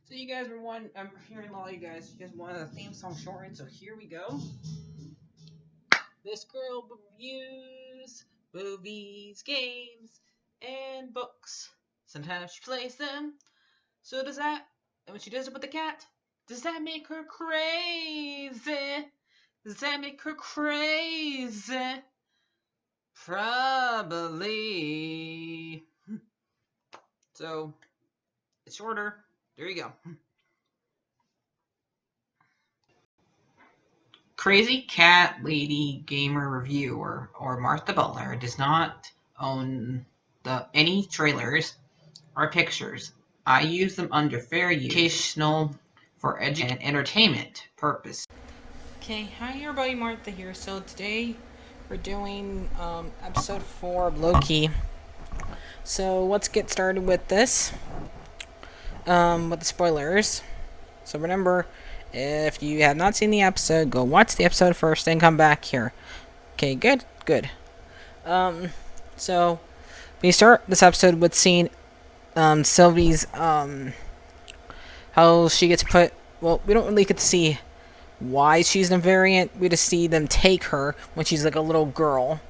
So you guys were I'm hearing a lot of you guys wanted a theme song shortened, so here we go. This girl reviews movies, games, and books. Sometimes she plays them. So does that. And when she does it with the cat, does that make her crazy? Does that make her crazy? Probably. So, it's shorter. There you go. Crazy Cat Lady Gamer Reviewer or Martha Butler does not own any trailers or pictures. I use them under fair use, educational, for education and entertainment purpose. Okay, hi everybody, Martha here. So today we're doing episode 4 of Loki. So let's get started with this. With the spoilers. So remember, if you have not seen the episode, go watch the episode first, then come back here. Okay, good. So we start this episode with seeing Sylvie's how she gets put. Well, we don't really get to see why she's a variant. We just see them take her when she's like a little girl,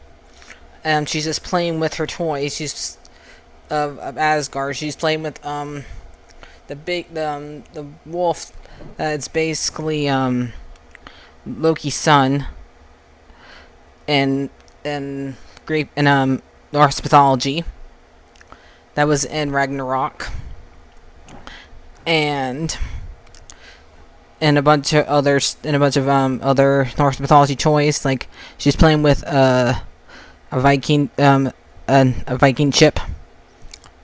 and she's just playing with her toys. She's of Asgard. She's playing with the wolf. It's basically Loki's son, and Greek and Norse mythology. That was in Ragnarok, and a bunch of other Norse mythology toys. Like she's playing with a Viking a Viking ship,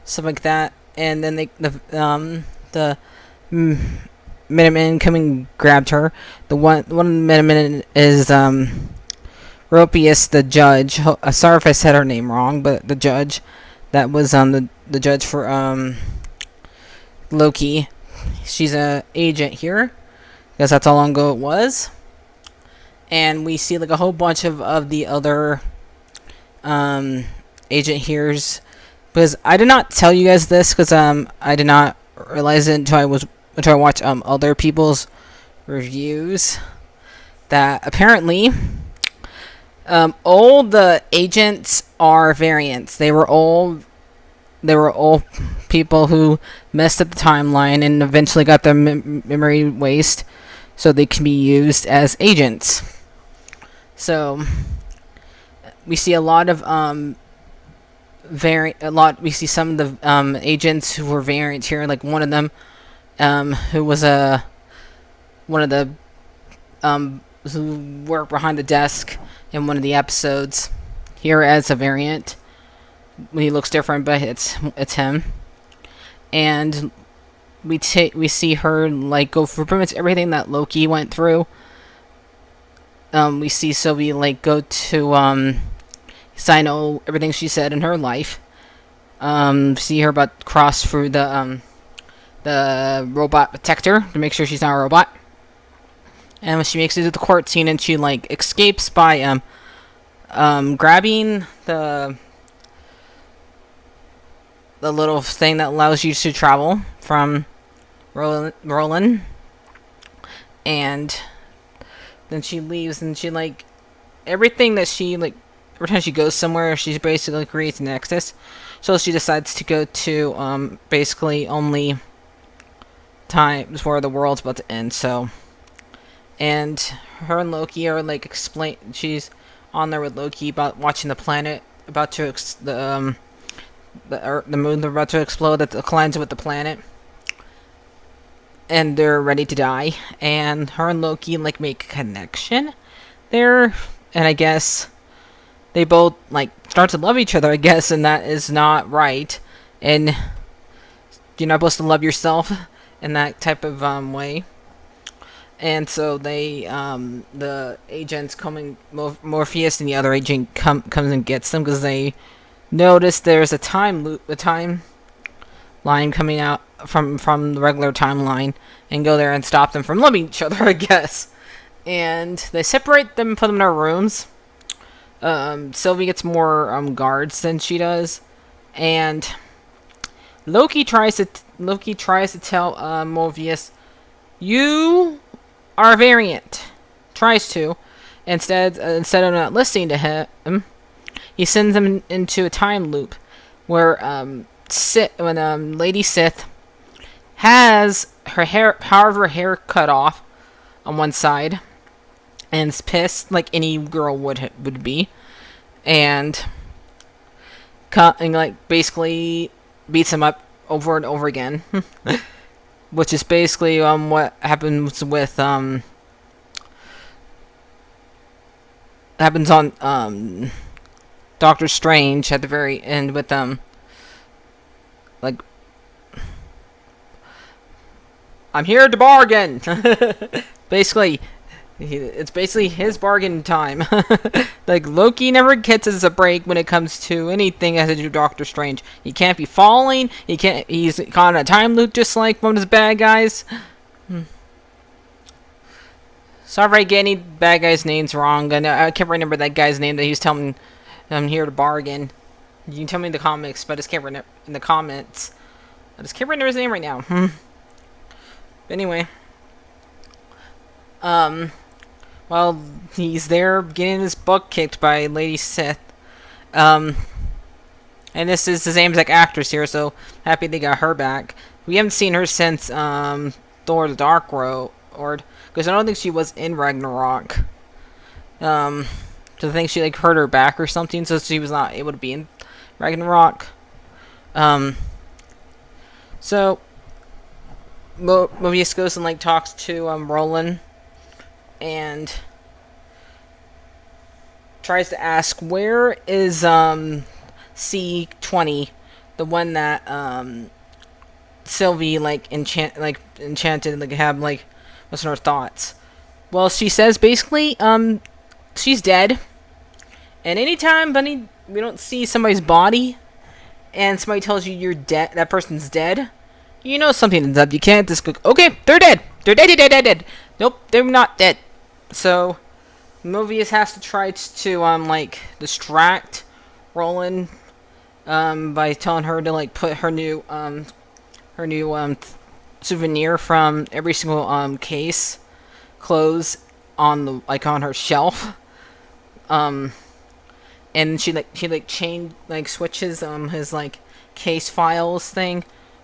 stuff like that. And then the Minutemen come and grabbed her. One of the Minutemen is Ropius, the judge. Sorry if I said her name wrong, but the judge that was the judge for Loki. She's a agent here, because that's how long ago it was. And we see like a whole bunch of the other agent here's, because I did not tell you guys this, because I did not realize it until I watched other people's reviews, that apparently all the agents are variants. They were all people who messed up the timeline and eventually got their memory waste, so they can be used as agents. So we see a lot of we see some of the agents who were variants here, like one of them who was one of the who worked behind the desk in one of the episodes here as a variant. He looks different, but it's him. And we see her like go through pretty much everything that Loki went through. We see Sylvie like go to sign everything she said in her life. See her about cross through the robot detector to make sure she's not a robot. And when she makes it to the court scene, and she like escapes by grabbing the little thing that allows you to travel from Roland, and then she leaves, and she like everything that she like. Every time she goes somewhere, she basically creates an nexus. So she decides to go to basically only times where the world's about to end. So, and her and Loki are like she's on there with Loki about watching the planet about to the moon they're about to explode, that collides with the planet, and they're ready to die. And her and Loki like make a connection there, and I guess they both like start to love each other, I guess, and that is not right. And you're not supposed to love yourself in that type of way. And so they the agents coming, Morpheus and the other agent comes and gets them, because they notice there's a time line coming out from the regular timeline, and go there and stop them from loving each other, I guess. And they separate them and put them in their rooms. Sylvie gets more guards than she does, and Loki tries to Loki tries to tell Morbius, "You are a variant." Tries to. Instead of not listening to him, he sends him into a time loop where Lady Sith has her hair, part of her hair cut off on one side, and is pissed like any girl would be, and like basically beats him up over and over again, which is basically what happens with happens on Doctor Strange at the very end with like, "I'm here to bargain." Basically, it's basically his bargain time. Like, Loki never gets us a break when it comes to anything that has to do with Doctor Strange. He can't be falling. He's caught in a time loop just like one of his bad guys. Sorry if I get any bad guys' names wrong. I can't remember that guy's name that he was telling me, "I'm here to bargain." You can tell me in the comics, but I just can't remember in the comments. I just can't remember his name right now. But anyway. Well, he's there getting his butt kicked by Lady Sith. And this is the same exact actress here, so happy they got her back. We haven't seen her since Thor the Dark World, because I don't think she was in Ragnarok. So I think she like hurt her back or something, so she was not able to be in Ragnarok. So Mobius goes and like talks to Roland and tries to ask, where is C20, the one that Sylvie like enchanted, like have like what's her thoughts? Well, she says basically she's dead. And anytime we don't see somebody's body and somebody tells you you're dead, that person's dead, you know something is up. You can't just go, "Okay, they're dead. They're dead. Nope, they're not dead." So Mobius has to try to like distract Roland by telling her to like put her new souvenir from every single case clothes on the on her shelf. And she switches his like case files thing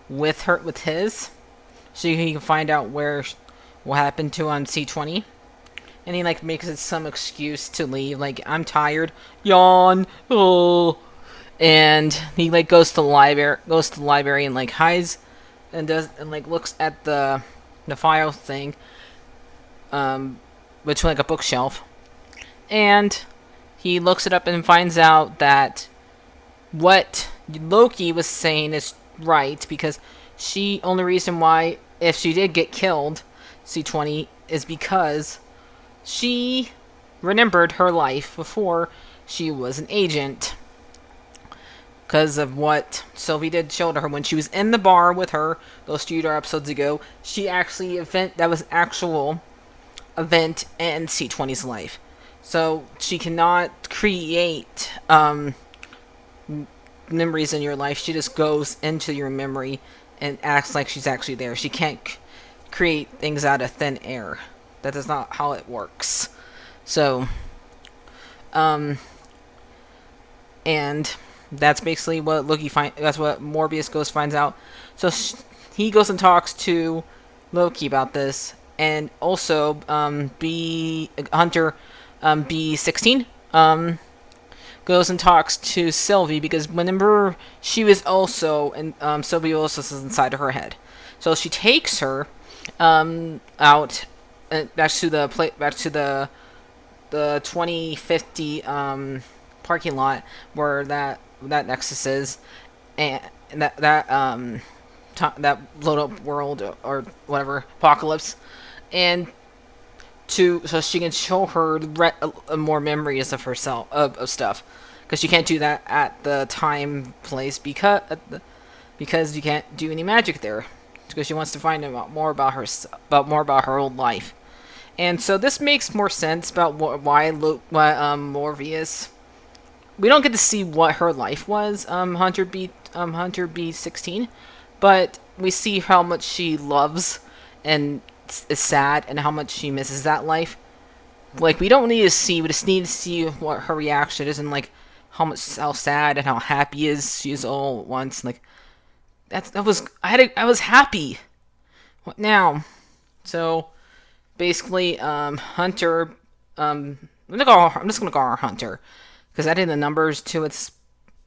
with his, so he can find out what happened to C20. And he like makes it some excuse to leave, like, "I'm tired, yawn, oh," and he like goes to the library and like hides and looks at the file thing between like a bookshelf, and he looks it up and finds out that what Loki was saying is right, because only reason why, if she did get killed, C20, is because she remembered her life before she was an agent, because of what Sylvie did show to her when she was in the bar with her those few episodes ago. That was actual event in C20's life. So she cannot create memories in your life. She just goes into your memory and acts like she's actually there. She can't create things out of thin air. That is not how it works. So, and that's basically what that's what Morbius finds out. So he goes and talks to Loki about this, and also Hunter B16 goes and talks to Sylvie, because whenever she was also, and Sylvie also is inside of her head. So she takes her out back to the 2050 parking lot where that Nexus is, and that blown up world or whatever apocalypse, and so she can show her more memories of herself of stuff, because she can't do that at the time place because you can't do any magic there, because she wants to find out more about her old life. And so this makes more sense about why Morbius. We don't get to see what her life was, Hunter B16, but we see how much she loves and is sad, and how much she misses that life. Like, we don't need to see, we just need to see what her reaction is, and like how sad and how happy she is all at once. Like, that was I was happy. What now? So basically, Hunter. I'm just gonna call her Hunter because adding the numbers to it's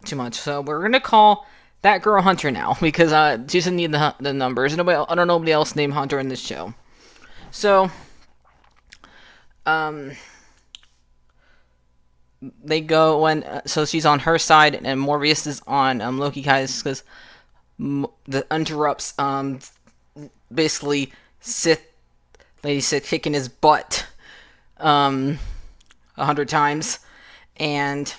too much. So we're gonna call that girl Hunter now because she doesn't need the numbers. I don't know nobody else named Hunter in this show. So um, they go when so she's on her side and Morbius is on Loki guys because the interrupts basically Sith Lady Sith kicking his butt 100 times, and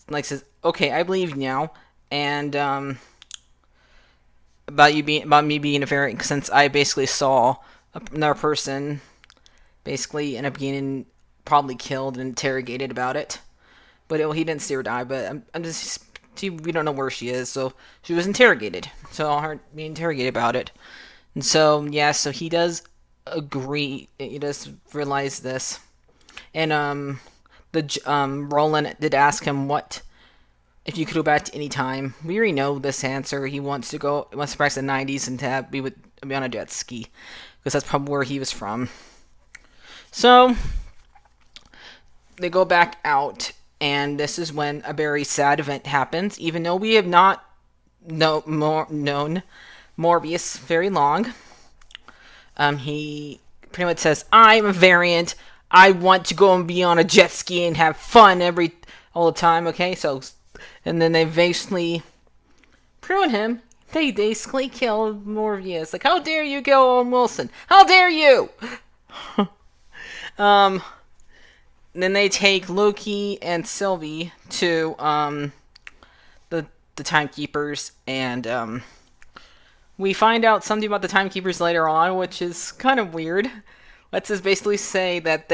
like says, "Okay, I believe you now." And about me being a variant, since I basically saw another person basically end up getting probably killed and interrogated about it. But he didn't see her die. But I'm just we don't know where she is, so she was interrogated. So I'll her being interrogated about it. And so yeah, so he does agree. He does realize this, and Roland did ask him what if you could go back to any time. We already know this answer. He wants to go. He wants to practice the '90s and to be on a jet ski because that's probably where he was from. So they go back out, and this is when a very sad event happens. Even though we have not known Morbius very long, he pretty much says, "I'm a variant. I want to go and be on a jet ski and have fun all the time." Okay, so and then they basically prune him. They basically kill Morbius. Like, how dare you kill Owen Wilson? How dare you? Then they take Loki and Sylvie to the timekeepers, and we find out something about the timekeepers later on, which is kind of weird. Let's just basically say that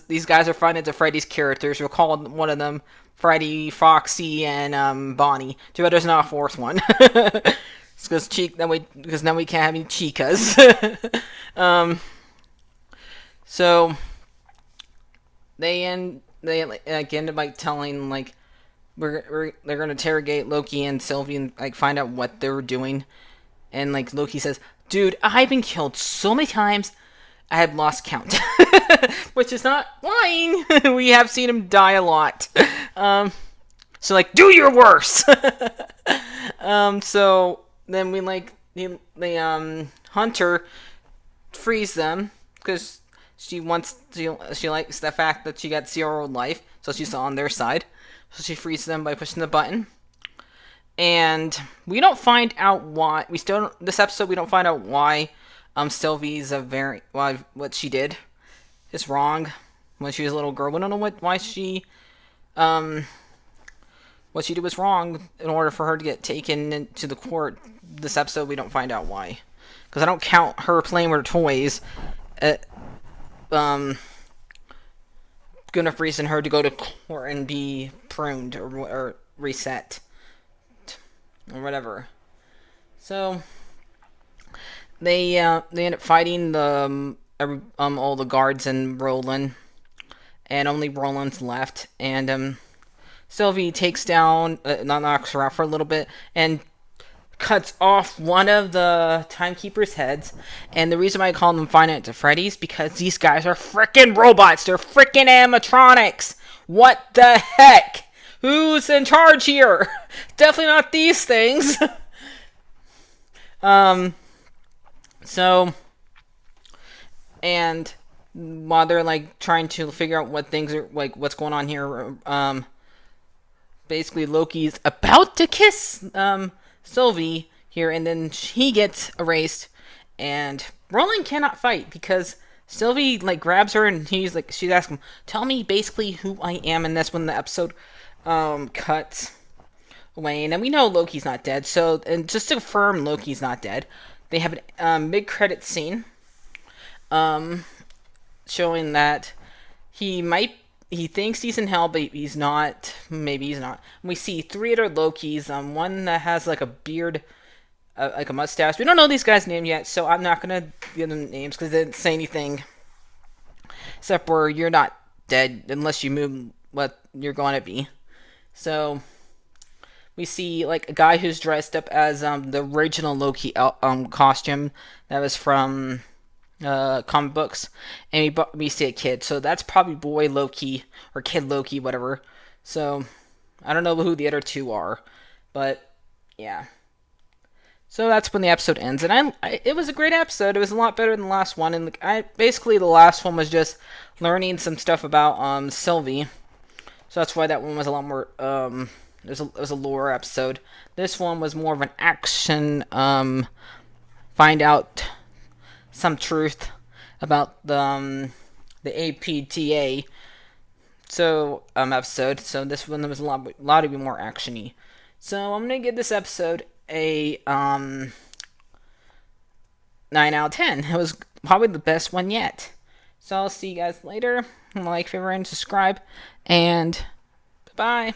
these guys are funded to Freddy's characters. We'll call one of them Freddy, Foxy, and Bonnie. Too bad there's not a fourth one. Because then we can't have any chicas. So they end up like telling like they're gonna interrogate Loki and Sylvie and like find out what they were doing. And like Loki says, "Dude, I've been killed so many times, I have lost count." Which is not lying. We have seen him die a lot. So like, do your worst. So then we like the Hunter frees them because she likes the fact that she got 0 life, so she's on their side. So she frees them by pushing the button. And we don't find out why. This episode we don't find out why Sylvie's what she did is wrong when she was a little girl. We don't know why she what she did was wrong in order for her to get taken into the court. This episode we don't find out why, because I don't count her playing with her toys gonna reason her to go to court and be pruned or reset or whatever. So they end up fighting all the guards and Roland, and only Roland's left. And Sylvie takes down, knocks her out for a little bit, and cuts off one of the timekeepers' heads. And the reason why I call them Five Nights at Freddy's because these guys are freaking robots. They're freaking animatronics. What the heck? Who's in charge here? Definitely not these things. So, and while they're like trying to figure out what things are like, what's going on here, basically Loki's about to kiss Sylvie here, and then he gets erased, and Roland cannot fight because Sylvie like grabs her, and she's asking him, "Tell me basically who I am," and that's when the episode cuts away, and then we know Loki's not dead. So, and just to confirm Loki's not dead, they have a mid-credit scene showing that he thinks he's in hell, but he's not. Maybe he's not. We see 3 other Lokis. One that has like a beard, like a mustache. We don't know these guys' name yet, so I'm not gonna give them names because they didn't say anything except for you're not dead unless you move what you're going to be. So we see like a guy who's dressed up as the original Loki costume that was from comic books, and we see a kid. So that's probably Boy Loki or Kid Loki, whatever. So I don't know who the other two are, but yeah. So that's when the episode ends, and it was a great episode. It was a lot better than the last one, and basically the last one was just learning some stuff about Sylvie. So that's why that one was a lot more it was a lore episode. This one was more of an action find out some truth about the APTA episode. So this one was a lot of more actiony. So I'm gonna give this episode a 9 out of 10. It was probably the best one yet. So I'll see you guys later. Like, favorite, and subscribe, and bye.